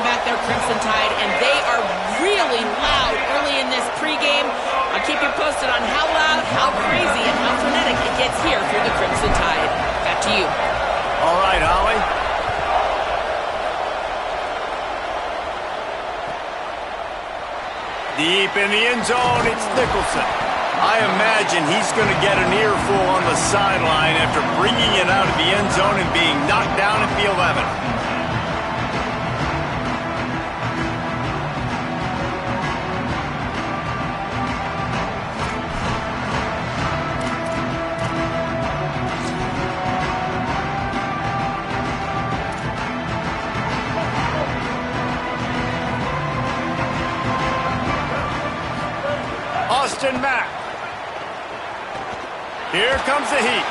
welcome back their Crimson Tide, and they are really loud early in this pregame. I'll keep you posted on how loud, how crazy, and how frenetic it gets here through the Crimson Tide. Back to you. All right, Holly. Deep in the end zone, it's Nicholson. I imagine he's going to get an earful on the sideline after bringing it out of the end zone and being knocked down at the 11. Mack. Here comes the heat.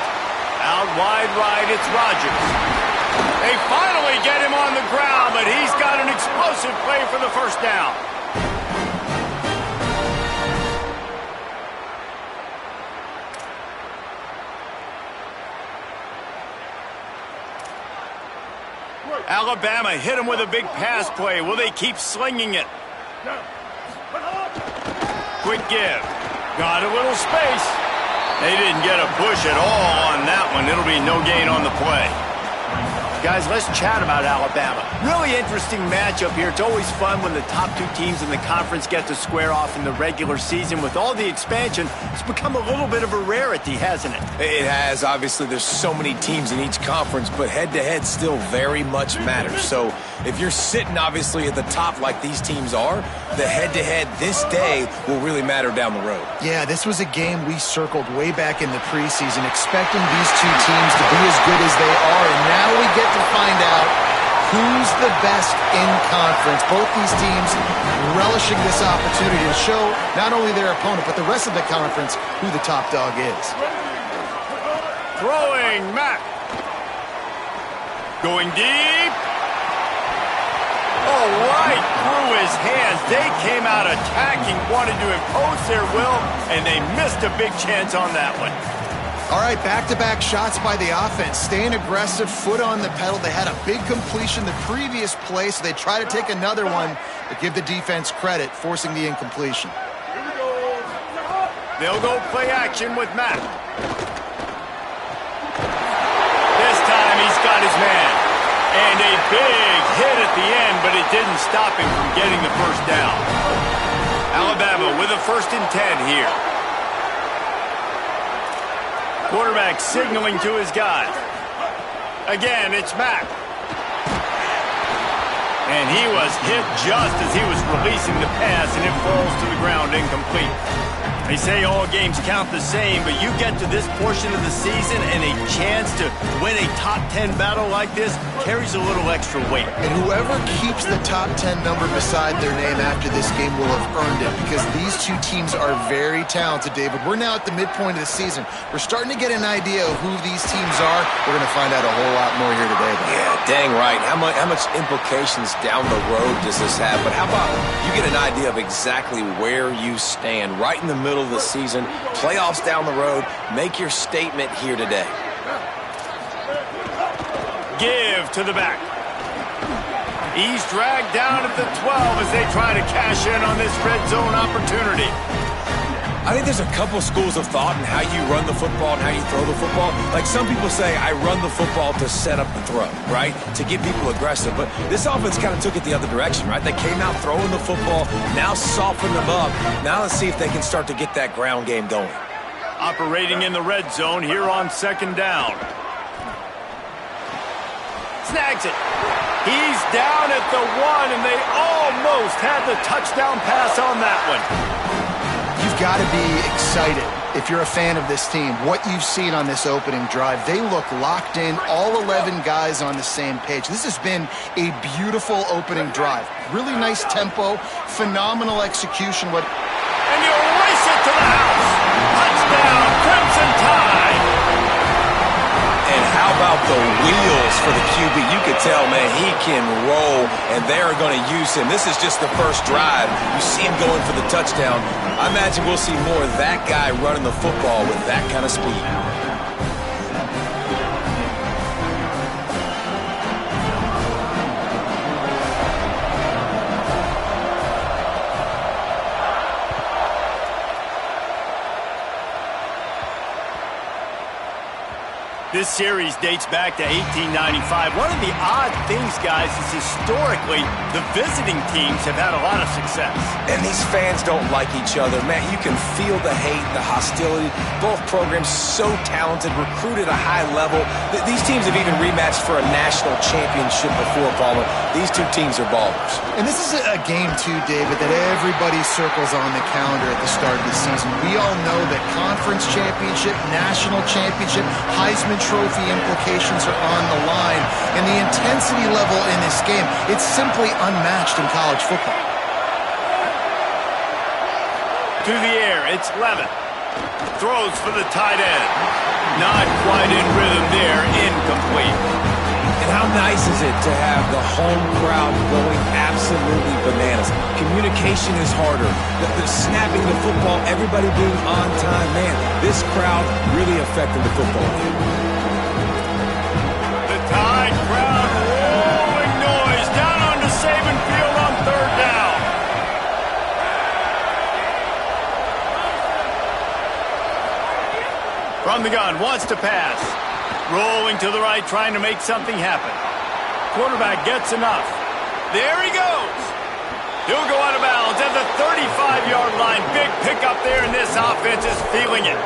Out wide right, it's Rodgers. They finally get him on the ground, but he's got an explosive play for the first down. Alabama hit him with a big pass play. Will they keep slinging it? Quick give. Got a little space. They didn't get a push at all on that one. It'll be no gain on the play. Guys, let's chat about Alabama. Really interesting matchup here. It's always fun when the top two teams in the conference get to square off in the regular season. With all the expansion, it's become a little bit of a rarity, hasn't it? It has. Obviously, there's so many teams in each conference, but head-to-head still very much matters. So if you're sitting, obviously, at the top like these teams are, the head-to-head this day will really matter down the road. Yeah, this was a game we circled way back in the preseason, expecting these two teams to be as good as they are, and now we get to find out who's the best in conference. Both these teams relishing this opportunity to show not only their opponent, but the rest of the conference who the top dog is. Throwing, Mack. Going deep. Oh, right through his hands. They came out attacking, wanted to impose their will, and they missed a big chance on that one. All right, back-to-back shots by the offense. Staying aggressive, foot on the pedal. They had a big completion the previous play, so they try to take another one, but give the defense credit, forcing the incompletion. They'll go play action with Mack. This time he's got his man. And a big hit at the end, but it didn't stop him from getting the first down. Alabama with a 1st and 10 here. Quarterback signaling to his guys. Again, it's Mack. And he was hit just as he was releasing the pass, and it falls to the ground incomplete. They say all games count the same, but you get to this portion of the season and a chance to win a top 10 battle like this carries a little extra weight. And whoever keeps the top 10 number beside their name after this game will have earned it, because these two teams are very talented, David. We're now at the midpoint of the season. We're starting to get an idea of who these teams are. We're going to find out a whole lot more here today, though. Yeah, dang right. How much implications down the road does this have? But how about you get an idea of exactly where you stand right in the middle of the season, playoffs down the road, make your statement here today. Give to the back. He's dragged down at the 12 as they try to cash in on this red zone opportunity. I think there's a couple schools of thought in how you run the football and how you throw the football. Like some people say, I run the football to set up the throw, right? To get people aggressive. But this offense kind of took it the other direction, right? They came out throwing the football, now soften them up. Now let's see if they can start to get that ground game going. Operating in the red zone here on 2nd down. Snags it. He's down at the 1, and they almost had the touchdown pass on that one. You've got to be excited if you're a fan of this team. What you've seen on this opening drive, they look locked in, all 11 guys on the same page. This has been a beautiful opening drive. Really nice tempo, phenomenal execution. And you race it to the house. Touchdown, Crimson Tide. And how about the wheels for the QB? You could tell, man, he can roll, and they're going to use him. This is just the first drive. You see him going for the touchdown. I imagine we'll see more of that guy running the football with that kind of speed. This series dates back to 1895. One of the odd things, guys, is historically the visiting teams have had a lot of success. And these fans don't like each other. Man, you can feel the hate, the hostility. Both programs so talented, recruited at a high level. These teams have even rematched for a national championship before, Palmer. These two teams are ballers. And this is a game, too, David, that everybody circles on the calendar at the start of the season. We all know that conference championship, national championship, Heisman Trophy implications are on the line. And the intensity level in this game, it's simply unmatched in college football. To the air, it's Levin. Throws for the tight end. Not quite in rhythm there, incomplete. And how nice is it to have the home crowd going absolutely bananas? Communication is harder. The snapping the football, everybody being on time. Man, this crowd really affected the football game. Tide crowd rolling noise down onto Saban Field on third down. From the gun, wants to pass. Rolling to the right, trying to make something happen. Quarterback gets enough. There he goes. He'll go out of bounds at the 35-yard line. Big pickup there, and this offense is feeling it.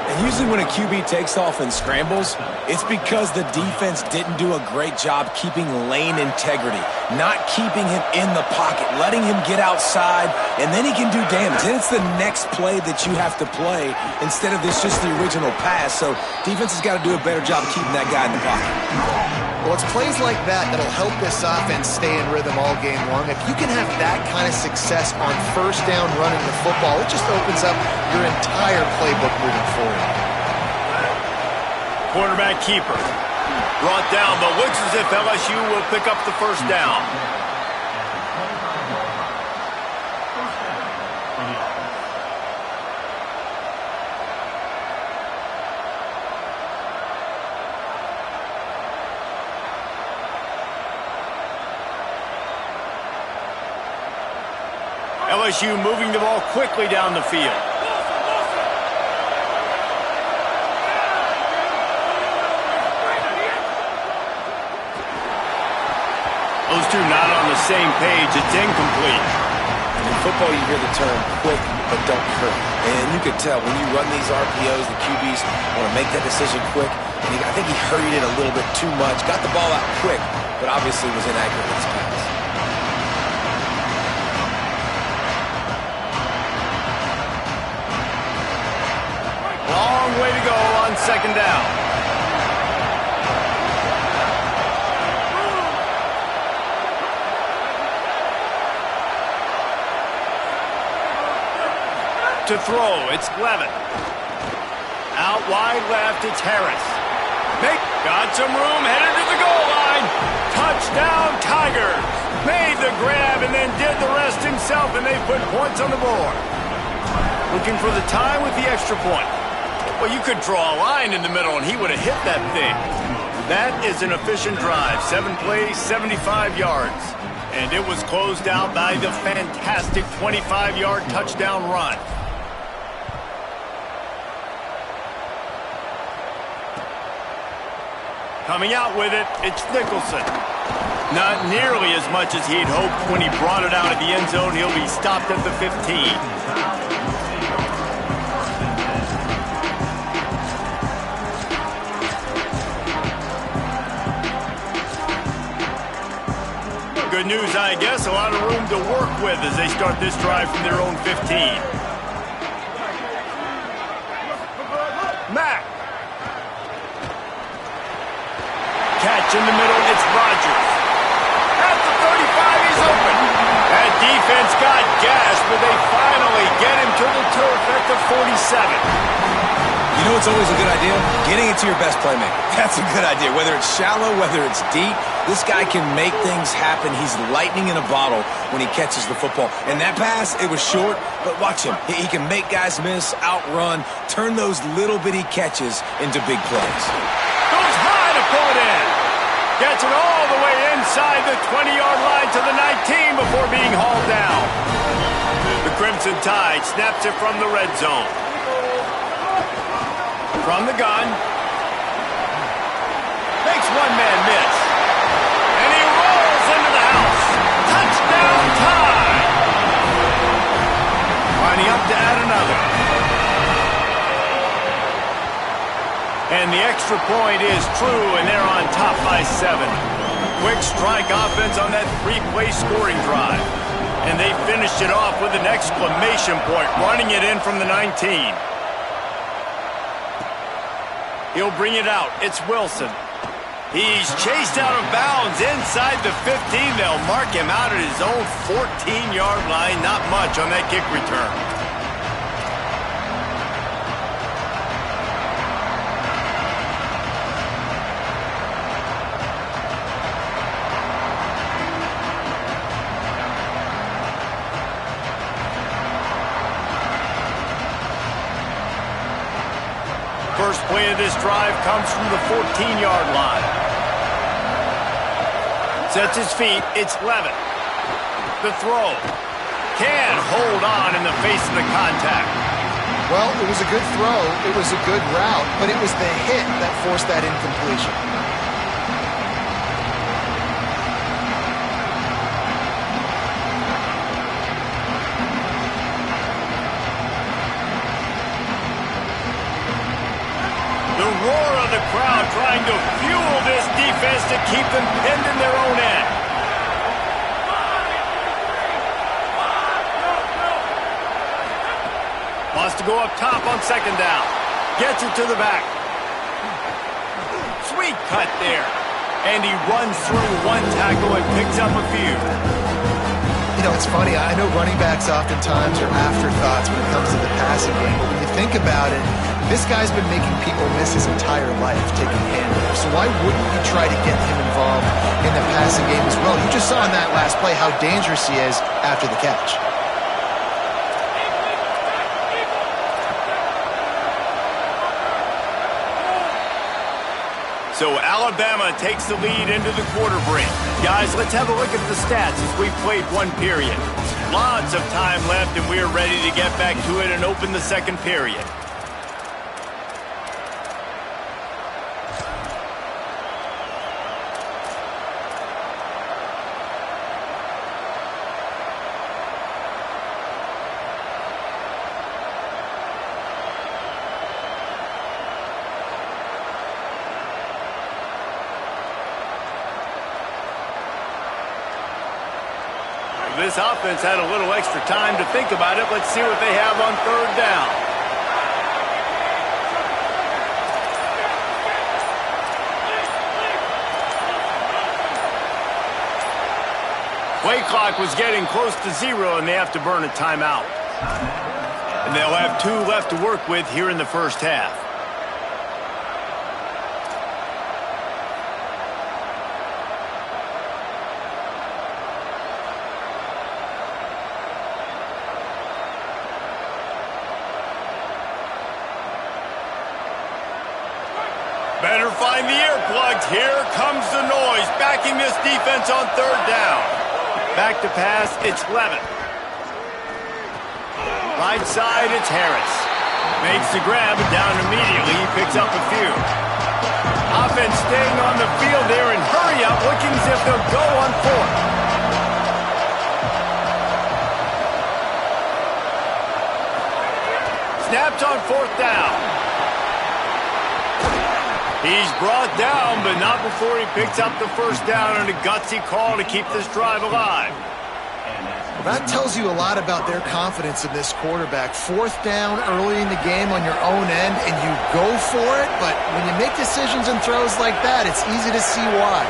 And usually when a QB takes off and scrambles, it's because the defense didn't do a great job keeping lane integrity, not keeping him in the pocket, letting him get outside, and then he can do damage. And it's the next play that you have to play instead of this just the original pass. So defense has got to do a better job keeping that guy in the pocket. Well, it's plays like that that'll help this offense stay in rhythm all game long. If you can have that kind of success on first down running the football, it just opens up your entire playbook moving forward. Quarterback keeper. Brought down, but looks as if LSU will pick up the first down. LSU moving the ball quickly down the field. Those two not on the same page. It's incomplete. In football, you hear the term quick, but don't hurt. And you can tell when you run these RPOs, the QBs want to make that decision quick. And I think he hurried it a little bit too much. Got the ball out quick, but obviously was inaccurate with his pass. Long way to go on second down. To throw, it's Levin. Out wide left, it's Harris. Got some room, headed to the goal line. Touchdown, Tigers. Made the grab and then did the rest himself, and they put points on the board. Looking for the tie with the extra point. Well, you could draw a line in the middle, and he would have hit that thing. That is an efficient drive. 7 plays, 75 yards. And it was closed out by the fantastic 25-yard touchdown run. Coming out with it, it's Nicholson. Not nearly as much as he'd hoped when he brought it out of the end zone. He'll be stopped at the 15. Good news, I guess. A lot of room to work with as they start this drive from their own 15. Mack. Catch in the middle, it's Rodgers. At the 35, he's open. That defense got gashed, but they finally get him to the turf at the 47. You know what's always a good idea? Getting it to your best playmaker. That's a good idea. Whether it's shallow, whether it's deep, this guy can make things happen. He's lightning in a bottle when he catches the football. And that pass, it was short, but watch him. He can make guys miss, outrun, turn those little bitty catches into big plays. Goes high to pull it in. Gets it all the way inside the 20-yard line to the 19 before being hauled down. The Crimson Tide snaps it from the red zone. From the gun, the extra point is true, and they're on top by 7. Quick strike offense on that 3-play scoring drive. And they finished it off with an exclamation point, running it in from the 19. He'll bring it out. It's Wilson. He's chased out of bounds inside the 15. They'll mark him out at his own 14-yard line. Not much on that kick return. First play of this drive comes from the 14-yard line. Sets his feet. It's Levin. The throw. Can't hold on in the face of the contact. Well, it was a good throw. It was a good route, but it was the hit that forced that incompletion. The roar of the crowd trying to fuel this defense to keep them pinned in their own end. Wants to go up top on second down. Gets it to the back. Sweet cut there. And he runs through one tackle and picks up a few. You know, it's funny. I know running backs oftentimes are afterthoughts when it comes to the passing game, but when you think about it, this guy's been making people miss his entire life taking handoffs. So why wouldn't you try to get him involved in the passing game as well? You just saw in that last play how dangerous he is after the catch. So Alabama takes the lead into the quarter break. Guys, let's have a look at the stats as we've played one period. Lots of time left, and we're ready to get back to it and open the second period. This offense had a little extra time to think about it. Let's see what they have on third down. Play clock was getting close to 0, and they have to burn a timeout. And they'll have 2 left to work with here in the first half. Better find the earplugs. Here comes the noise, backing this defense on third down. Back to pass, it's Levin. Right side, it's Harris. Makes the grab, and down immediately. He picks up a few. Offense staying on the field there and hurry up, looking as if they'll go on fourth. Snaps on fourth down. He's brought down, but not before he picks up the first down on a gutsy call to keep this drive alive. Well, that tells you a lot about their confidence in this quarterback. Fourth down early in the game on your own end, and you go for it, but when you make decisions and throws like that, it's easy to see why.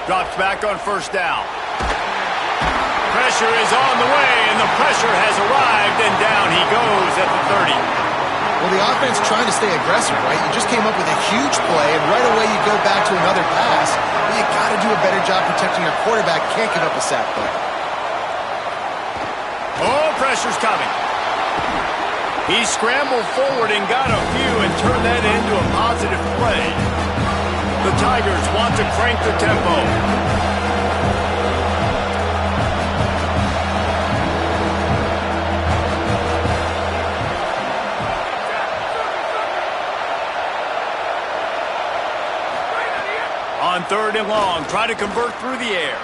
Drops back on first down. Pressure is on the way, and the pressure has arrived, and down he goes at the 30. Well, the offense trying to stay aggressive, right? You just came up with a huge play, and right away you go back to another pass. But you got to do a better job protecting your quarterback. Can't give up a sack play. Oh, pressure's coming. He scrambled forward and got a few and turned that into a positive play. The Tigers want to crank the tempo. On third and long, try to convert through the air.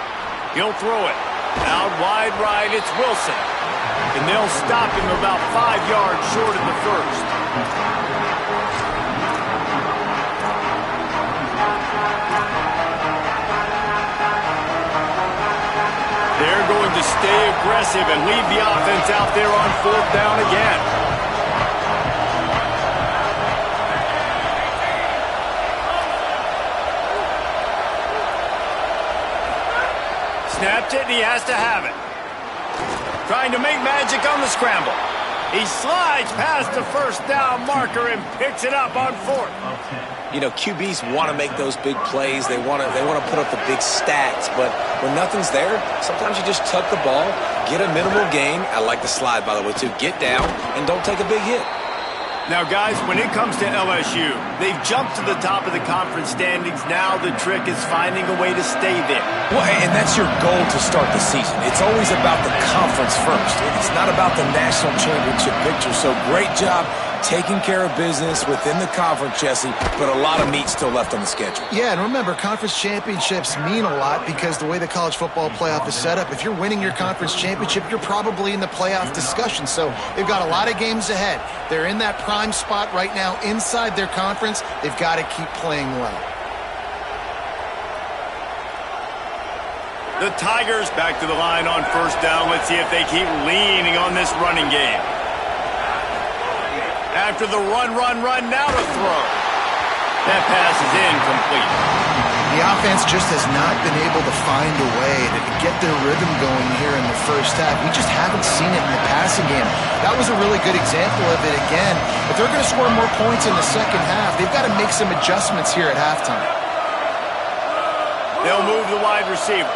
He'll throw it. Out wide right, it's Wilson. And they'll stop him about 5 yards short of the first. They're going to stay aggressive and leave the offense out there on 4th down again. Snapped it, and he has to have it. Trying to make magic on the scramble. He slides past the first down marker and picks it up on 4th. You know, QBs want to make those big plays. They want to put up the big stats. But when nothing's there, sometimes you just tuck the ball, get a minimal gain. I like the slide, by the way, too. Get down and don't take a big hit. Now, guys, when it comes to LSU, they've jumped to the top of the conference standings. Now the trick is finding a way to stay there. Well, and that's your goal to start the season. It's always about the conference first. It's not about the national championship picture. So great job taking care of business within the conference, Jesse, but a lot of meat still left on the schedule. Yeah, and remember, conference championships mean a lot because the way the college football playoff is set up, if you're winning your conference championship, you're probably in the playoff discussion. So they've got a lot of games ahead. They're in that prime spot right now inside their conference. They've got to keep playing well. The Tigers back to the line on 1st down. Let's see if they keep leaning on this running game. After the run, now to throw. That pass is incomplete. The offense just has not been able to find a way to get their rhythm going here in the first half. We just haven't seen it in the passing game. That was a really good example of it again. If they're going to score more points in the second half, they've got to make some adjustments here at halftime. They'll move the wide receiver.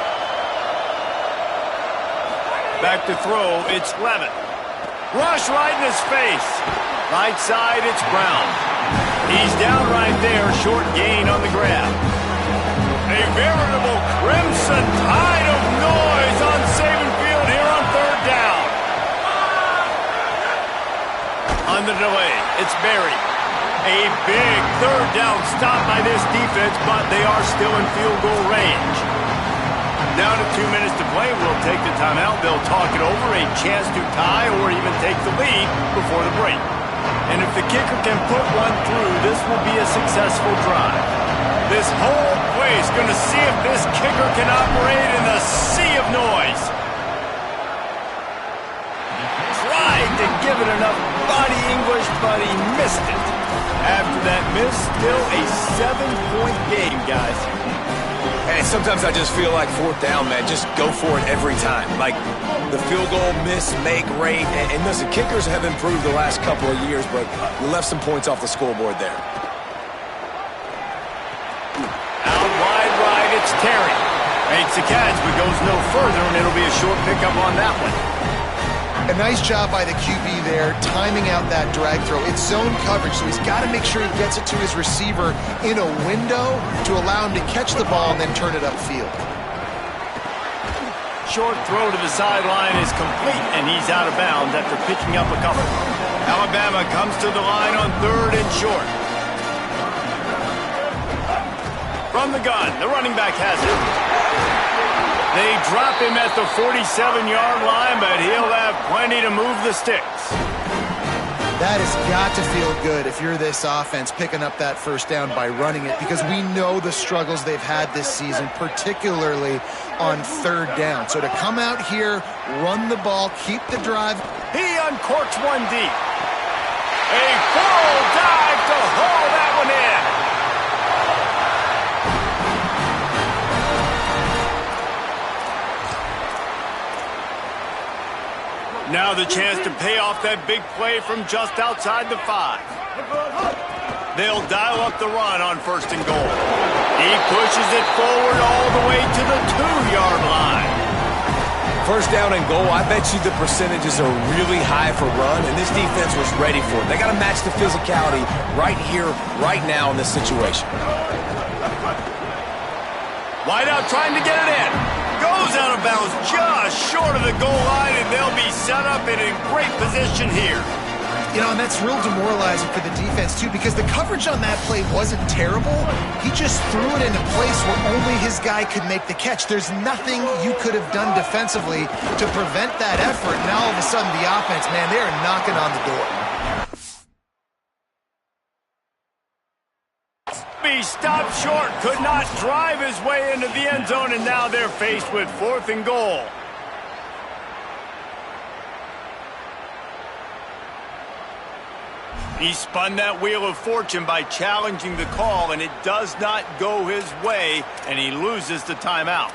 Back to throw, it's Levin. Rush right in his face. Right side, it's Brown. He's down right there, short gain on the grab. A veritable crimson tide of noise on Saban Field here on 3rd down. On the delay, it's Berry. A big 3rd down stop by this defense, but they are still in field goal range. Down to 2 minutes to play, we'll take the timeout. They'll talk it over, a chance to tie or even take the lead before the break. And if the kicker can put one through, this will be a successful drive. This whole place going to see if this kicker can operate in the sea of noise. Tried to give it enough body English, but he missed it. After that miss, still a 7-point game, guys. And sometimes I just feel like 4th down, man, just go for it every time. Like the field goal miss, make rate. And listen, kickers have improved the last couple of years, but we left some points off the scoreboard there. Out wide right, it's Terry. Makes the catch, but goes no further, and it'll be a short pickup on that one. A nice job by the QB there, timing out that drag throw. It's zone coverage, so he's got to make sure he gets it to his receiver in a window to allow him to catch the ball and then turn it upfield. Short throw to the sideline is complete, and he's out of bounds after picking up a couple. Alabama comes to the line on 3rd and short. From the gun, the running back has it. They drop him at the 47-yard line, but he'll have plenty to move the sticks. That has got to feel good if you're this offense picking up that 1st down by running it, because we know the struggles they've had this season, particularly on 3rd down. So to come out here, run the ball, keep the drive. He uncorks one deep. A full dive to haul that one in. Now the chance to pay off that big play from just outside the 5. They'll dial up the run on 1st and goal. He pushes it forward all the way to the 2-yard line. 1st down and goal, I bet you the percentages are really high for run, and this defense was ready for it. They got to match the physicality right here, right now in this situation. Wide out trying to get it in. Goes out of bounds just short of the goal line, and they'll be set up and in great position here. You know, and that's real demoralizing for the defense, too, because the coverage on that play wasn't terrible. He just threw it in a place where only his guy could make the catch. There's nothing you could have done defensively to prevent that effort. Now, all of a sudden, the offense, man, they are knocking on the door. He stopped short, could not drive his way into the end zone, and now they're faced with 4th and goal. He spun that wheel of fortune by challenging the call, and it does not go his way, and he loses the timeout.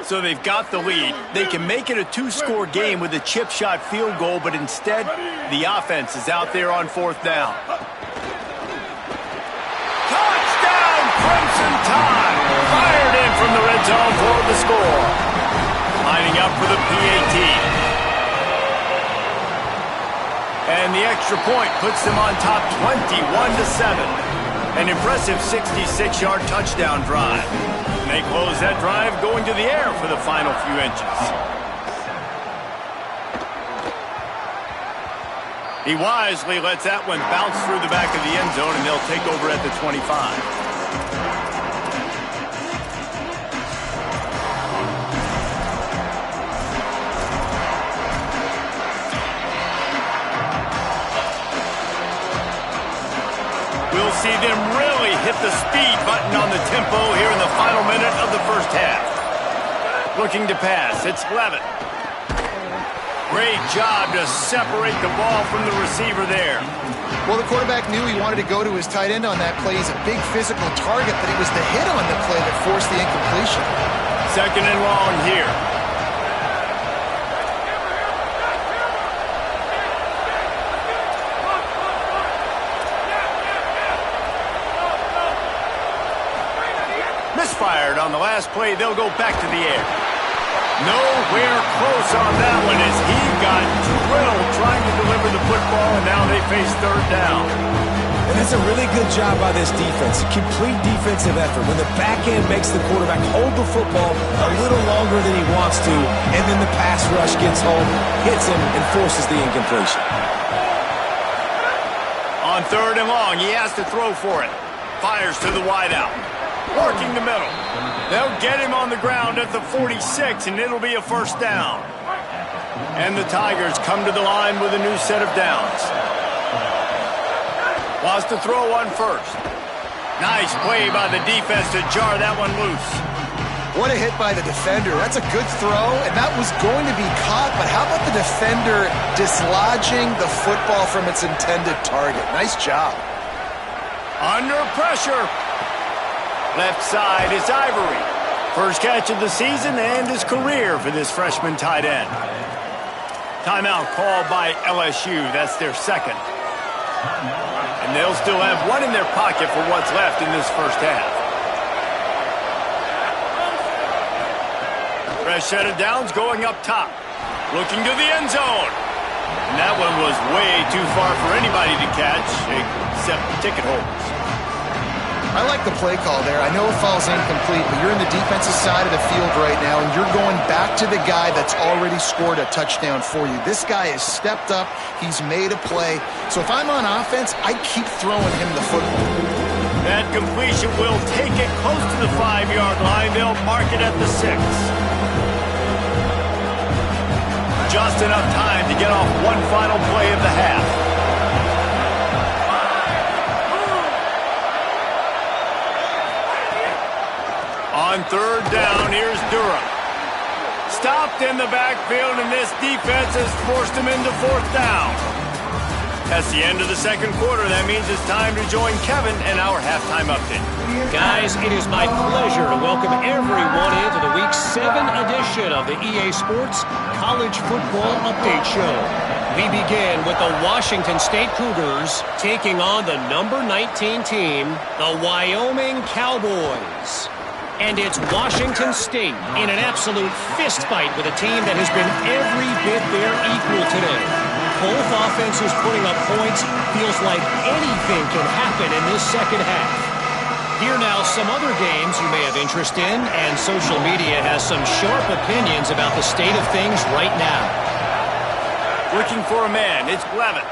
So they've got the lead. They can make it a 2-score game with a chip shot field goal, but instead, the offense is out there on 4th down. Touchdown, Crimson Tide! Fired in from the red zone for the score. Lining up for the PAT. And the extra point puts them on top 21-7. An impressive 66-yard touchdown drive. And they close that drive going to the air for the final few inches. He wisely lets that one bounce through the back of the end zone, and they'll take over at the 25. We'll see them really hit the speed button on the tempo here in the final minute of the first half. Looking to pass, it's Levitt. Great job to separate the ball from the receiver there. Well, the quarterback knew he wanted to go to his tight end on that play. He's a big physical target, but it was the hit on the play that forced the incompletion. 2nd and long here. Misfired on the last play. They'll go back to the air. Nowhere close on that one as he got drilled trying to deliver the football, and now they face 3rd down. And that's a really good job by this defense. A complete defensive effort. When the back end makes the quarterback hold the football a little longer than he wants to, and then the pass rush gets home, hits him, and forces the incompletion. On 3rd and long, he has to throw for it. Fires to the wideout. Working the middle. They'll get him on the ground at the 46, and it'll be a 1st down. And the Tigers come to the line with a new set of downs. Wants to throw on 1st. Nice play by the defense to jar that one loose. What a hit by the defender. That's a good throw, and that was going to be caught, but how about the defender dislodging the football from its intended target? Nice job. Under pressure. Left side is Ivory. First catch of the season and his career for this freshman tight end. Timeout called by LSU. That's their 2nd. And they'll still have one in their pocket for what's left in this first half. Fresh set of downs going up top. Looking to the end zone. And that one was way too far for anybody to catch except ticket holders. I like the play call there. I know it falls incomplete, but you're in the defensive side of the field right now, and you're going back to the guy that's already scored a touchdown for you. This guy has stepped up. He's made a play. So if I'm on offense, I keep throwing him the football. That completion will take it close to the 5-yard line. They'll mark it at the 6. Just enough time to get off one final play of the half. On 3rd down, here's Durham. Stopped in the backfield, and this defense has forced him into 4th down. That's the end of the 2nd quarter. That means it's time to join Kevin and our halftime update. Guys, it is my pleasure to welcome everyone into the Week 7 edition of the EA Sports College Football Update Show. We begin with the Washington State Cougars taking on the number 19 team, the Wyoming Cowboys. And it's Washington State in an absolute fistfight with a team that has been every bit their equal today. Both offenses putting up points. Feels like anything can happen in this second half. Here now, some other games you may have interest in, and social media has some sharp opinions about the state of things right now. Looking for a man. It's Levitt.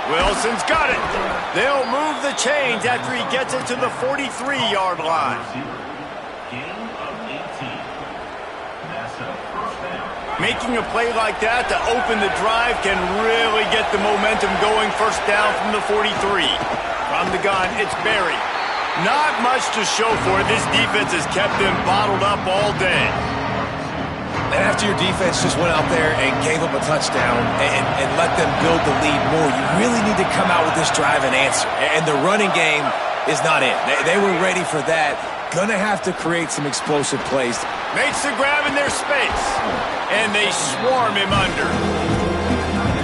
Wilson's got it. They'll move the chains after he gets it to the 43-yard line. Making a play like that to open the drive can really get the momentum going. First down from the 43. From the gun, it's Berry. Not much to show for it. This defense has kept them bottled up all day. And after your defense just went out there and gave them a touchdown and let them build the lead more, you really need to come out with this drive and answer. And the running game is not in. They were ready for that. Gonna have to create some explosive plays. Makes the grab in their space. And they swarm him under.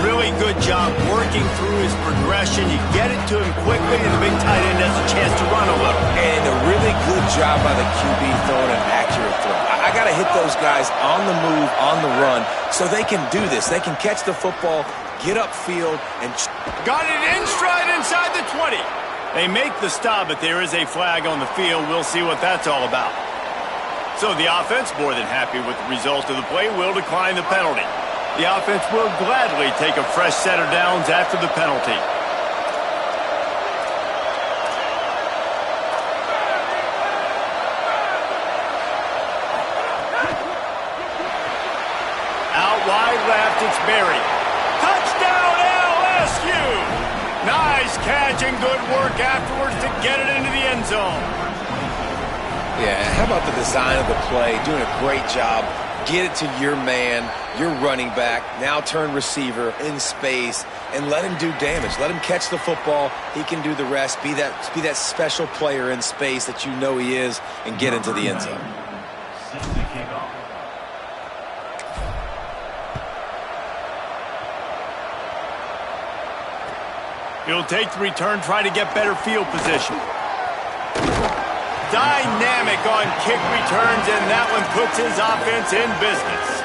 Really good job working through his progression. You get it to him quickly, and the big tight end has a chance to run a little. And a really good job by the QB throwing an accurate throw. I got to hit those guys on the move, on the run, so they can do this. They can catch the football, get upfield, and... Got it in stride inside the 20. They make the stop, but there is a flag on the field. We'll see what that's all about. So the offense, more than happy with the result of the play, will decline the penalty. The offense will gladly take a fresh set of downs after the penalty. Out wide left, it's Berry. Touchdown, LSU! Nice catch and good work afterwards to get it into the end zone. Yeah, how about the design of the play? Doing a great job. Get it to your man, your running back, now turn receiver in space, and let him do damage. Let him catch the football. He can do the rest. Be that special player in space that you know he is, and get into the end zone. He'll take the return, try to get better field position. Dynamic on kick returns, and that one puts his offense in business.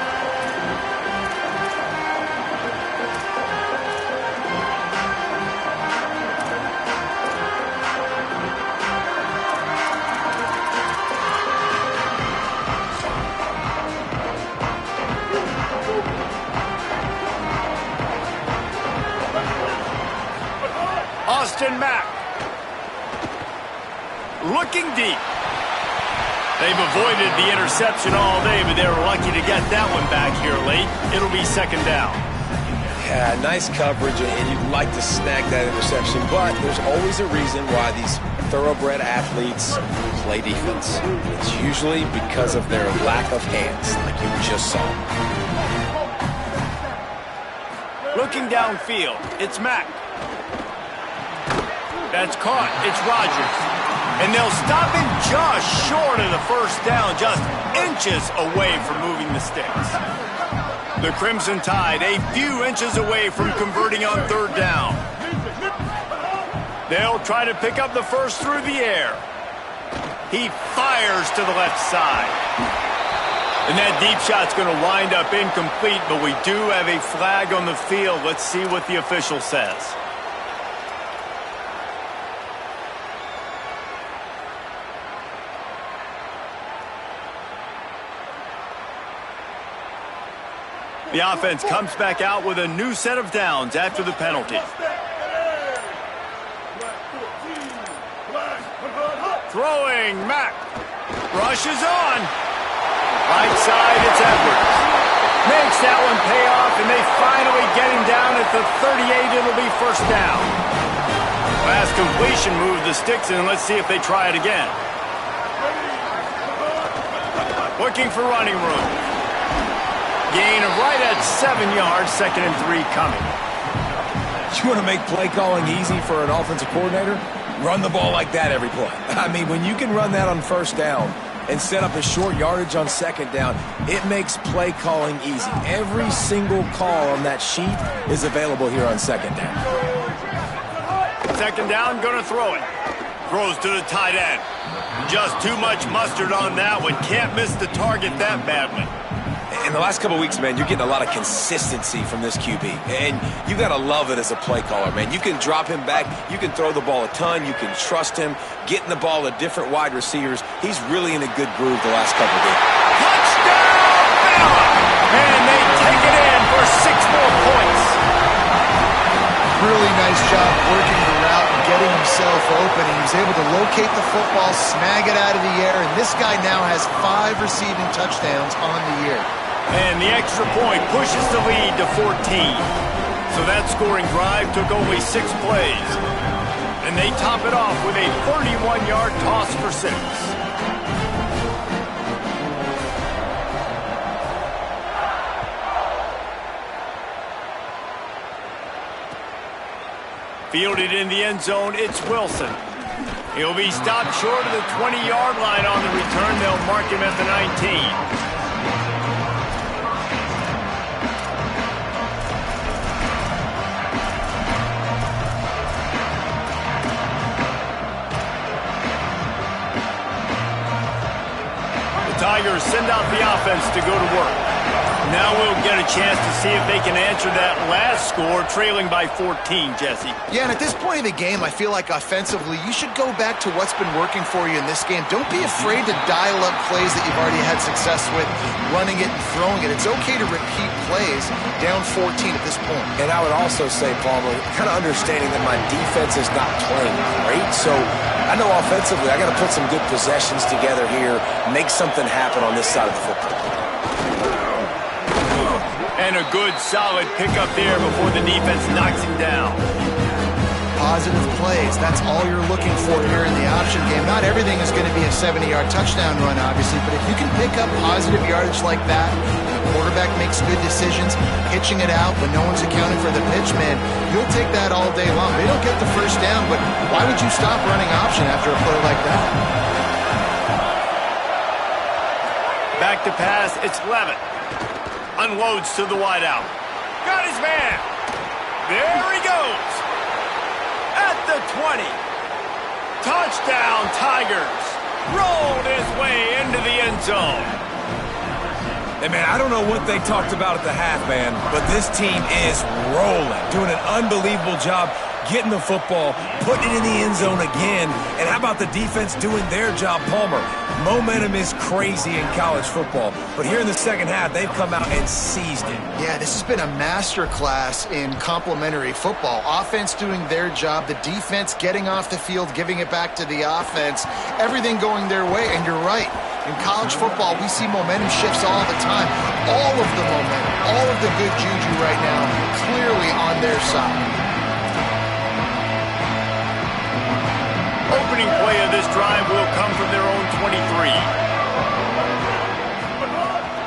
Austin Mack. Looking deep. They've avoided the interception all day, but they were lucky to get that one back here late. It'll be second down. Yeah, nice coverage, and you'd like to snag that interception, but there's always a reason why these thoroughbred athletes play defense. It's usually because of their lack of hands, like you just saw. Looking downfield, it's Mack. That's caught. It's Rodgers. And they'll stop him just short of the first down, just inches away from moving the sticks. The Crimson Tide a few inches away from converting on third down. They'll try to pick up the first through the air. He fires to the left side. And that deep shot's going to wind up incomplete, but we do have a flag on the field. Let's see what the official says. The offense comes back out with a new set of downs after the penalty. Throwing, Mack. Rushes on. Right side, it's Edwards. Makes that one pay off, and they finally get him down at the 38. It'll be first down. Last completion moved the sticks in. Let's see if they try it again. Looking for running room. Gain of right at 7 yards, 2nd and 3 coming. You want to make play calling easy for an offensive coordinator? Run the ball like that every play. I mean, when you can run that on first down and set up a short yardage on second down, it makes play calling easy. Every single call on that sheet is available here on second down. Second down, going to throw it. Throws to the tight end. Just too much mustard on that one. Can't miss the target that badly. In the last couple of weeks, man, you're getting a lot of consistency from this QB. And you got to love it as a play caller, man. You can drop him back. You can throw the ball a ton. You can trust him. Getting the ball to different wide receivers. He's really in a good groove the last couple of games. Touchdown, Bama! And they take it in for 6 more points. Really nice job working the route and getting himself open. He was able to locate the football, snag it out of the air, and this guy now has 5 receiving touchdowns on the year. And the extra point pushes the lead to 14. So that scoring drive took only 6 plays. And they top it off with a 31-yard toss for 6. Fielded in the end zone, it's Wilson. He'll be stopped short of the 20-yard line on the return. They'll mark him at the 19. Tigers send out the offense to go to work. Now we'll get a chance to see if they can answer that last score, trailing by 14, Jesse. Yeah, and at this point of the game, I feel like offensively, you should go back to what's been working for you in this game. Don't be afraid to dial up plays that you've already had success with, running it and throwing it. It's okay to repeat plays down 14 at this point. And I would also say, Palmer, kind of understanding that my defense is not playing great, so I know offensively I got to put some good possessions together here, make something happen on this side of the football. And a good, solid pickup there before the defense knocks him down. Positive plays, that's all you're looking for here in the option game. Not everything is going to be a 70-yard touchdown run, obviously, but if you can pick up positive yardage like that, and the quarterback makes good decisions, pitching it out when no one's accounting for the pitch, man, you'll take that all day long. They don't get the first down, but why would you stop running option after a play like that? Back to pass, it's Levitt. Unloads to the wideout. Got his man. There he goes. At the 20. Touchdown, Tigers. Rolled his way into the end zone. Hey, man, I don't know what they talked about at the half, man, but this team is rolling, doing an unbelievable job getting the football, putting it in the end zone again. And how about the defense doing their job, Palmer? Momentum is crazy in college football, but here in the second half, they've come out and seized it. Yeah, this has been a masterclass in complementary football. Offense doing their job, the defense getting off the field, giving it back to the offense, everything going their way, and you're right. In college football, we see momentum shifts all the time. All of the momentum, all of the good juju right now, clearly on their side. Opening play of this drive will come from their own 23.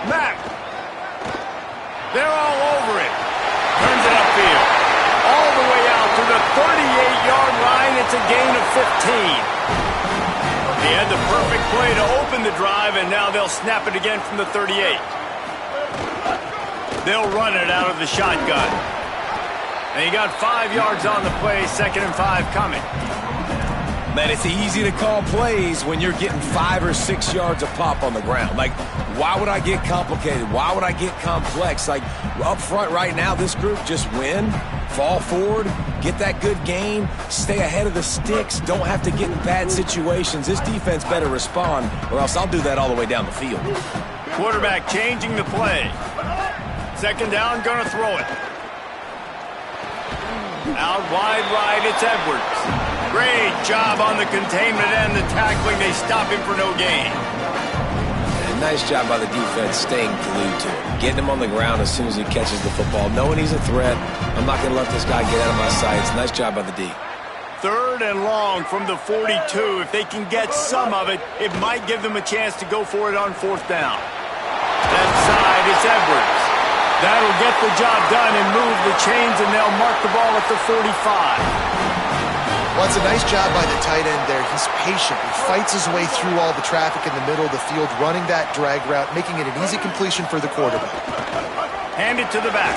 Mack. They're all over it. Turns it upfield. All the way out to the 38-yard line. It's a gain of 15. He had the perfect play to open the drive, and now they'll snap it again from the 38. They'll run it out of the shotgun. And he got 5 yards on the play, 2nd and 5 coming. Man, it's easy to call plays when you're getting 5 or 6 yards of pop on the ground. Like, why would I get complicated? Why would I get complex? Like, up front right now, this group just win, fall forward, get that good gain, stay ahead of the sticks, don't have to get in bad situations. This defense better respond, or else I'll do that all the way down the field. Quarterback changing the play. 2nd down, gonna throw it. Out wide right, it's Edwards. Great job on the containment and the tackling. They stop him for no gain. And nice job by the defense staying glued to him. Getting him on the ground as soon as he catches the football. Knowing he's a threat. I'm not going to let this guy get out of my sights. Nice job by the D. 3rd and long from the 42. If they can get some of it, it might give them a chance to go for it on 4th down. Left side, it's Edwards. That'll get the job done and move the chains, and they'll mark the ball at the 45. Well, it's a nice job by the tight end there. He's patient. He fights his way through all the traffic in the middle of the field, running that drag route, making it an easy completion for the quarterback. Hand it to the back.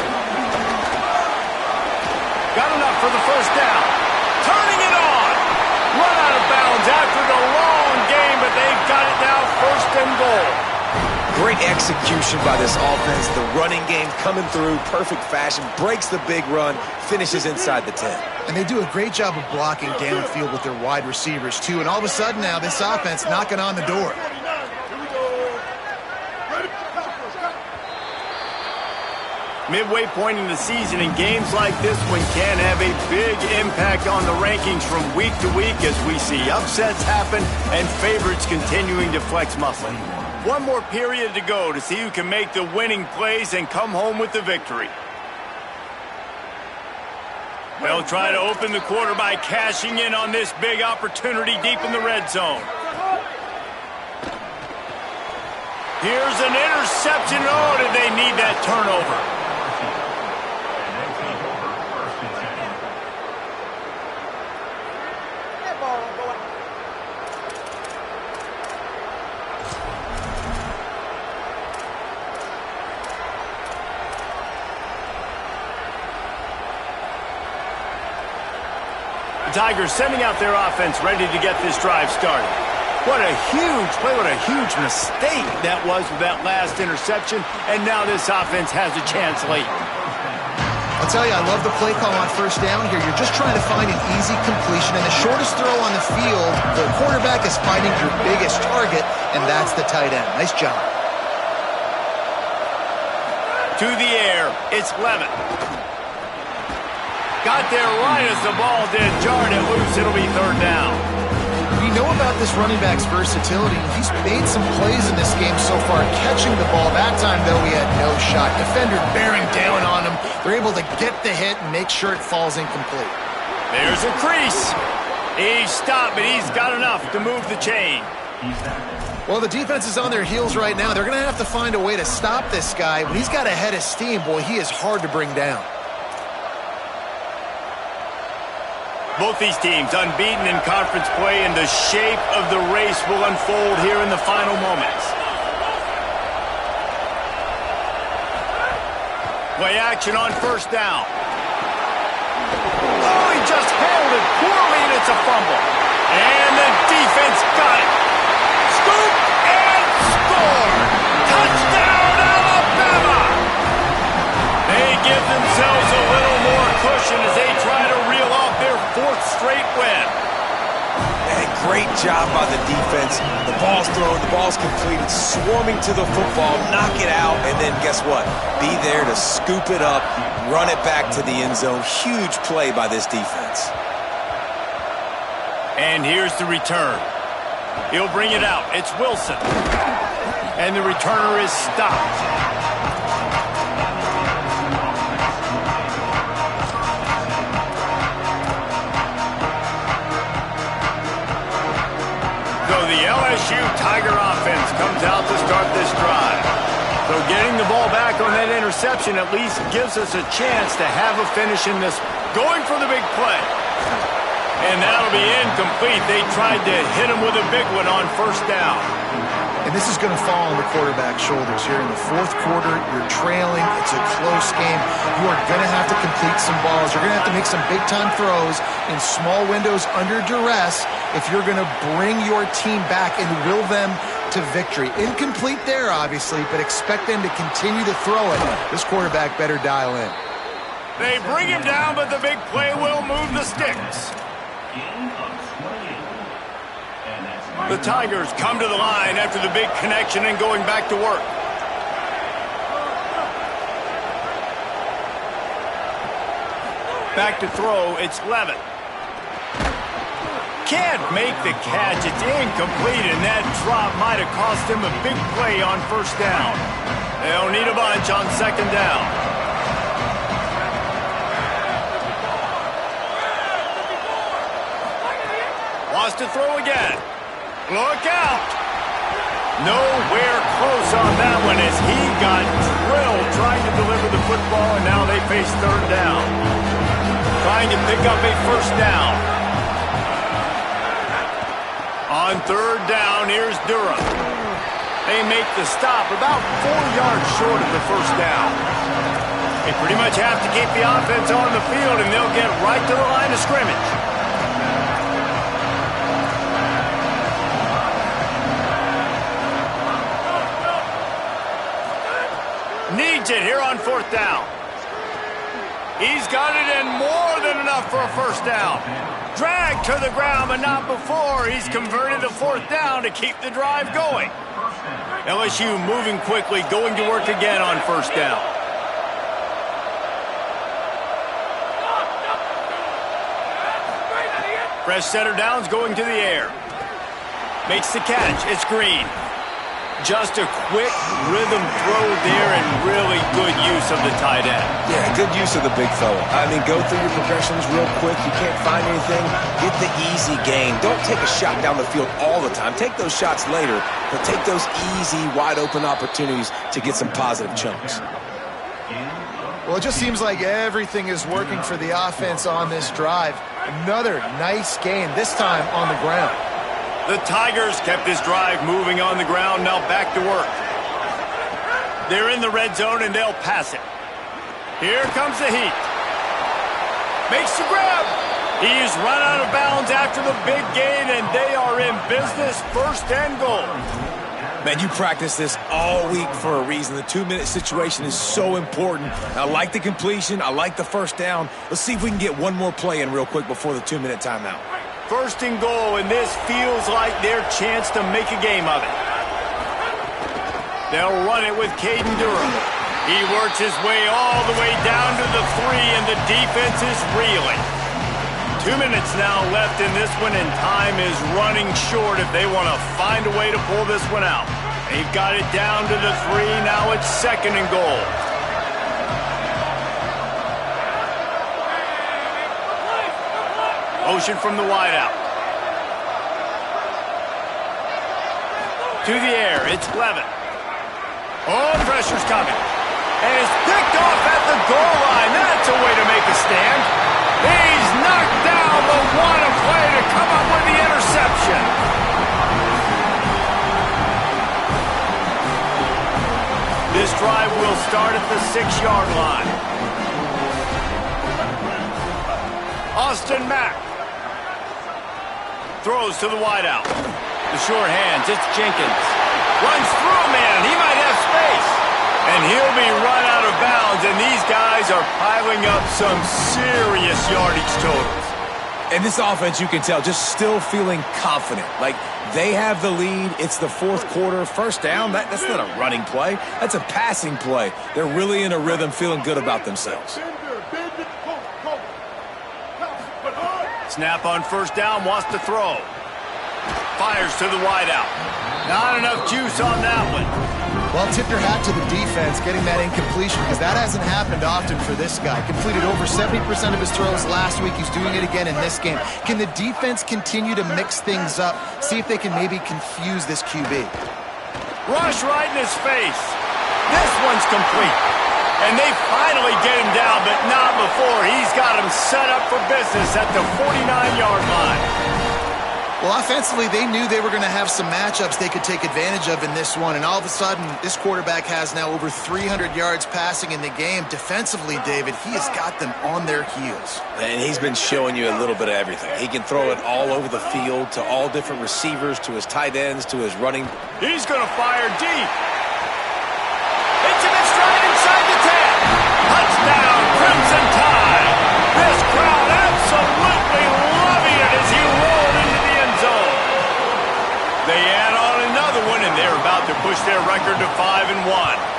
Got enough for the 1st down. Turning it on. Run out of bounds after the long game, but they've got it now 1st and goal. Great execution by this offense. The running game coming through, perfect fashion, breaks the big run, finishes inside the 10. And they do a great job of blocking downfield with their wide receivers, too. And all of a sudden now, this offense knocking on the door. Midway point in the season, and games like this one can have a big impact on the rankings from week to week as we see upsets happen and favorites continuing to flex muscle. One more period to go to see who can make the winning plays and come home with the victory. They'll try to open the quarter by cashing in on this big opportunity deep in the red zone. Here's an interception. Oh, did they need that turnover? The Tigers sending out their offense ready to get this drive started. What a huge play, what a huge mistake that was with that last interception, and now this offense has a chance late. I'll tell you, I love the play call on first down here. You're just trying to find an easy completion, and the shortest throw on the field, the quarterback is finding your biggest target, and that's the tight end. Nice job. To the air, it's Levitt. Got there right as the ball did. Jarred it loose. It'll be third down. We know about this running back's versatility. He's made some plays in this game so far, catching the ball. That time, though, he had no shot. Defender bearing down on him. They're able to get the hit and make sure it falls incomplete. There's a crease. He's stopped, but he's got enough to move the chain. Well, the defense is on their heels right now. They're going to have to find a way to stop this guy. When he's got a head of steam, boy, he is hard to bring down. Both these teams unbeaten in conference play, and the shape of the race will unfold here in the final moments. Play action on first down. Oh, he just handled it poorly, and it's a fumble. And the defense got it. Scoop and score. Touchdown, Alabama! They give themselves a little more cushion as they try to reel off their fourth straight win. And great job by the defense. The ball's thrown, the ball's completed, swarming to the football, knock it out, and then guess what? Be there to scoop it up, run it back to the end zone. Huge play by this defense. And here's the return. He'll bring it out. It's Wilson. And the returner is stopped. The LSU Tiger offense comes out to start this drive. So getting the ball back on that interception at least gives us a chance to have a finish in this. Going for the big play. And that'll be incomplete. They tried to hit him with a big one on first down. And this is going to fall on the quarterback's shoulders here in the fourth quarter. You're trailing. It's a close game. You are going to have to complete some balls. You're going to have to make some big-time throws in small windows under duress if you're going to bring your team back and will them to victory. Incomplete there, obviously, but expect them to continue to throw it. This quarterback better dial in. They bring him down, but the big play will move the sticks. The Tigers come to the line after the big connection and going back to work. Back to throw, it's Levitt. Can't make the catch, it's incomplete, and that drop might have cost him a big play on first down. They'll need a bunch on second down. Wants to throw again. Look out! Nowhere close on that one as he got drilled trying to deliver the football, and now they face third down. Trying to pick up a first down. On third down, here's Durham. They make the stop about 4 yards short of the first down. They pretty much have to keep the offense on the field, and they'll get right to the line of scrimmage. needs it here on 4th down. He's got it in more than enough for a first down. Dragged to the ground, but not before. He's converted the 4th down to keep the drive going. LSU moving quickly, going to work again on 1st down. Fresh setter downs going to the air. Makes the catch. It's Green. Just a quick rhythm throw there and really good use of the tight end. Yeah, good use of the big fella. I mean, go through your progressions real quick. You can't find anything. Get the easy gain. Don't take a shot down the field all the time. Take those shots later, but take those easy, wide-open opportunities to get some positive chunks. Well, it just seems like everything is working for the offense on this drive. Another nice gain, this time on the ground. The Tigers kept this drive moving on the ground, now back to work. They're in the red zone, and they'll pass it. Here comes the heat. Makes the grab. He's run out of bounds after the big gain, and they are in business, 1st and goal. Man, you practice this all week for a reason. The 2-minute situation is so important. I like the completion. I like the first down. Let's see if we can get one more play in real quick before the 2-minute timeout. 1st and goal, and this feels like their chance to make a game of it. They'll run it with Caden Durham. He works his way all the way down to the 3, and the defense is reeling. 2 minutes now left in this one, and time is running short if they want to find a way to pull this one out. They've got it down to the 3. Now it's 2nd and goal. Motion from the wideout. To the air, it's Levin. Oh, pressure's coming. And it's picked off at the goal line. That's a way to make a stand. He's knocked down, but what a play to come up with the interception. This drive will start at the 6-yard line. Austin Mack throws to the wideout. The short hands, it's Jenkins. Runs through a man. He might have space. And he'll be run out of bounds, and these guys are piling up some serious yardage totals. And this offense, you can tell, just still feeling confident. Like, they have the lead. It's the 4th quarter. First down, that's not a running play. That's a passing play. They're really in a rhythm, feeling good about themselves. Snap on 1st down, wants to throw. Fires to the wideout. Not enough juice on that one. Well, tip your hat to the defense getting that incompletion, because that hasn't happened often for this guy. Completed over 70% of his throws last week. He's doing it again in this game. Can the defense continue to mix things up? See if they can maybe confuse this QB. Rush right in his face. This one's complete. And they finally get him down, but not before. He's got him set up for business at the 49-yard line. Well, offensively, they knew they were going to have some matchups they could take advantage of in this one, and all of a sudden, this quarterback has now over 300 yards passing in the game. Defensively, David, he has got them on their heels. And he's been showing you a little bit of everything. He can throw it all over the field to all different receivers, to his tight ends, to his running. He's going to fire deep. It's in his stride inside the 10. Touchdown, Crimson Tide. This crowd absolutely loving it as he rolled into the end zone. They add on another one, and they're about to push their record to 5-1.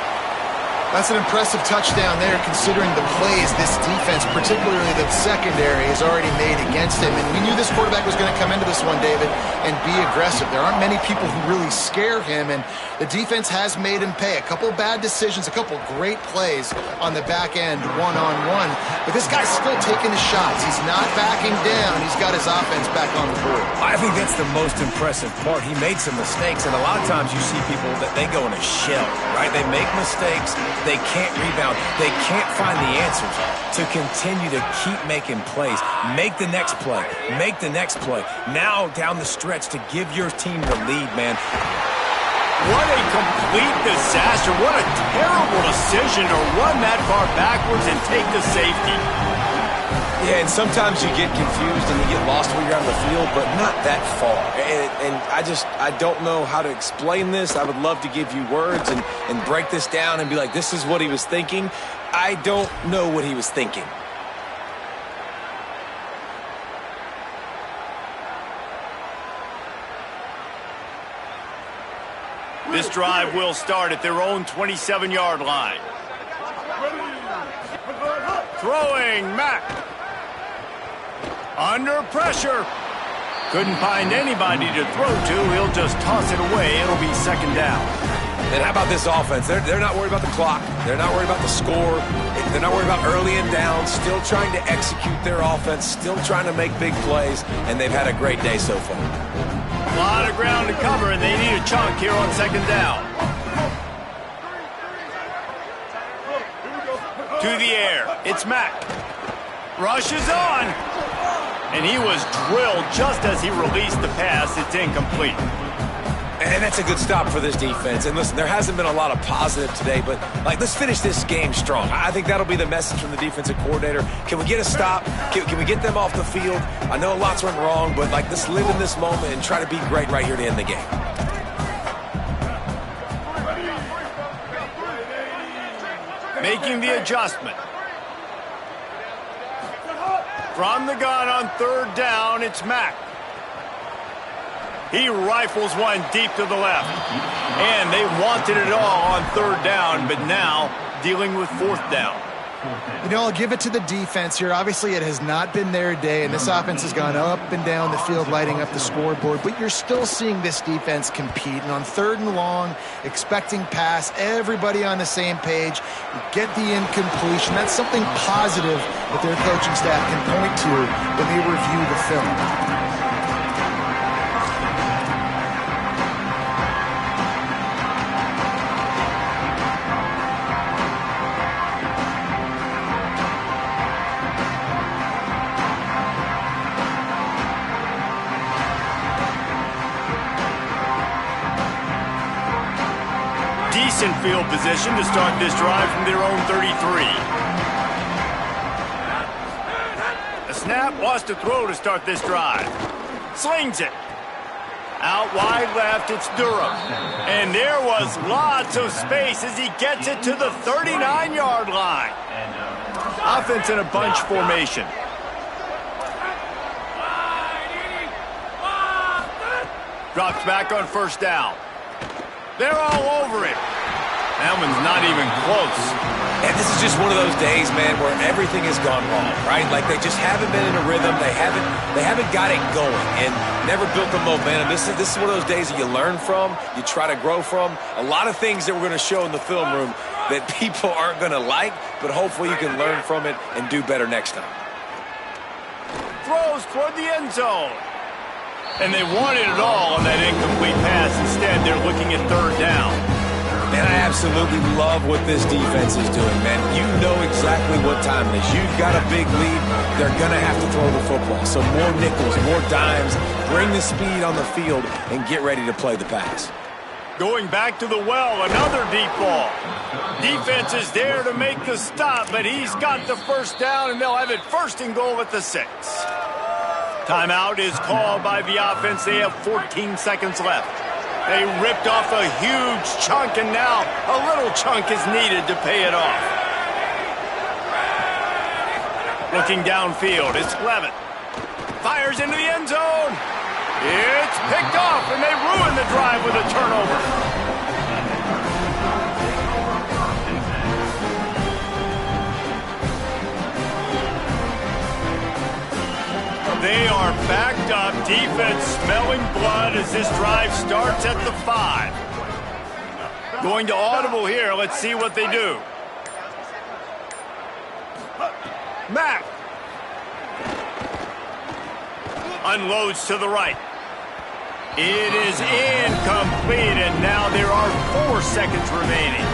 That's an impressive touchdown there, considering the plays this defense, particularly the secondary, has already made against him. And we knew this quarterback was going to come into this one, David, and be aggressive. There aren't many people who really scare him, and the defense has made him pay. A couple bad decisions, a couple great plays on the back end, one-on-one. But this guy's still taking his shots. He's not backing down. He's got his offense back on the board. I think that's the most impressive part. He made some mistakes, and a lot of times you see people that they go in a shell, right? They make mistakes. They can't rebound. They can't find the answers to continue to keep making plays. Make the next play. Make the next play. Now down the stretch to give your team the lead, man. What a complete disaster. What a terrible decision to run that far backwards and take the safety. Yeah, and sometimes you get confused and you get lost when you're on the field, but not that far. And I don't know how to explain this. I would love to give you words and break this down and be like, this is what he was thinking. I don't know what he was thinking. This drive will start at their own 27-yard line. Throwing, Mack. Under pressure. Couldn't find anybody to throw to. He'll just toss it away. It'll be second down. And how about this offense? They're not worried about the clock. They're not worried about the score. They're not worried about early and down. Still trying to execute their offense. Still trying to make big plays. And they've had a great day so far. A lot of ground to cover, and they need a chunk here on second down. To the air. It's Mack. Rushes on. And he was drilled just as he released the pass. It's incomplete. And that's a good stop for this defense. And listen, there hasn't been a lot of positive today, but let's finish this game strong. I think that'll be the message from the defensive coordinator. Can we get a stop? Can we get them off the field? I know lots went wrong, but let's live in this moment and try to be great right here to end the game. Making the adjustment. From the gun on third down, it's Mack. He rifles one deep to the left. And they wanted it all on third down, but now dealing with fourth down. You know, I'll give it to the defense here. Obviously, it has not been their day, and this offense has gone up and down the field, lighting up the scoreboard. But you're still seeing this defense compete. And on third and long, expecting pass, everybody on the same page. You get the incompletion. That's something positive that their coaching staff can point to when they review the film. Decent field position to start this drive from their own 33. The snap wants to throw to start this drive. Slings it. Out wide left, it's Durham. And there was lots of space as he gets it to the 39-yard line. Offense in a bunch formation. Drops back on first down. They're all over it. That one's not even close. And this is just one of those days, man, where everything has gone wrong, right? Like they just haven't been in a rhythm. They haven't got it going and never built the momentum. This is one of those days that you learn from, you try to grow from. A lot of things that we're going to show in the film room that people aren't going to like, but hopefully you can learn from it and do better next time. Throws toward the end zone. And they wanted it all on that incomplete pass. Instead, they're looking at third down. Man, I absolutely love what this defense is doing, man. You know exactly what time it is. You've got a big lead. They're going to have to throw the football. So more nickels, more dimes, bring the speed on the field, and get ready to play the pass. Going back to the well, another deep ball. Defense is there to make the stop, but he's got the first down, and they'll have it first and goal at the 6. Timeout is called by the offense. They have 14 seconds left. They ripped off a huge chunk, and now a little chunk is needed to pay it off. Looking downfield, it's Levitt. Fires into the end zone. It's picked off, and they ruin the drive with a turnover. They are backed up. Defense smelling blood as this drive starts at the 5. Going to audible here. Let's see what they do. Mack. Unloads to the right. It is incomplete, and now there are 4 seconds remaining.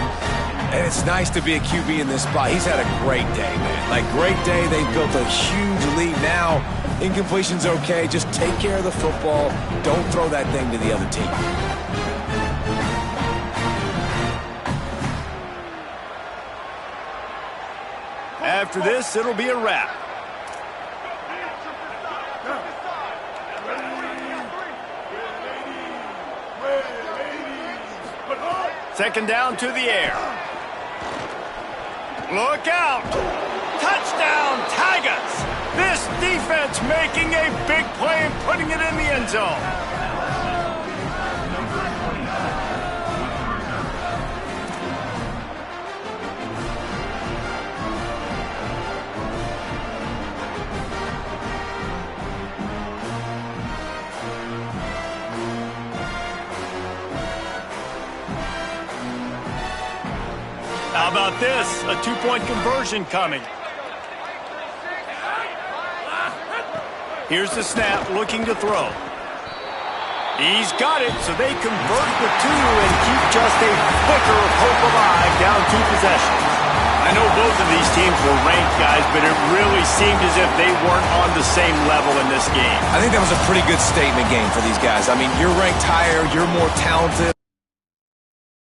And it's nice to be a QB in this spot. He's had a great day, man. Like, great day. They built a huge lead. Now, incompletion's okay. Just take care of the football. Don't throw that thing to the other team. After this, it'll be a wrap. Second down to the air. Look out! Touchdown, Tigers! This defense making a big play and putting it in the end zone. How about this? A two-point conversion coming. Here's the snap, looking to throw. He's got it, so they convert the two and keep just a flicker of hope alive down 2 possessions. I know both of these teams were ranked, guys, but it really seemed as if they weren't on the same level in this game. I think that was a pretty good statement game for these guys. I mean, you're ranked higher, you're more talented.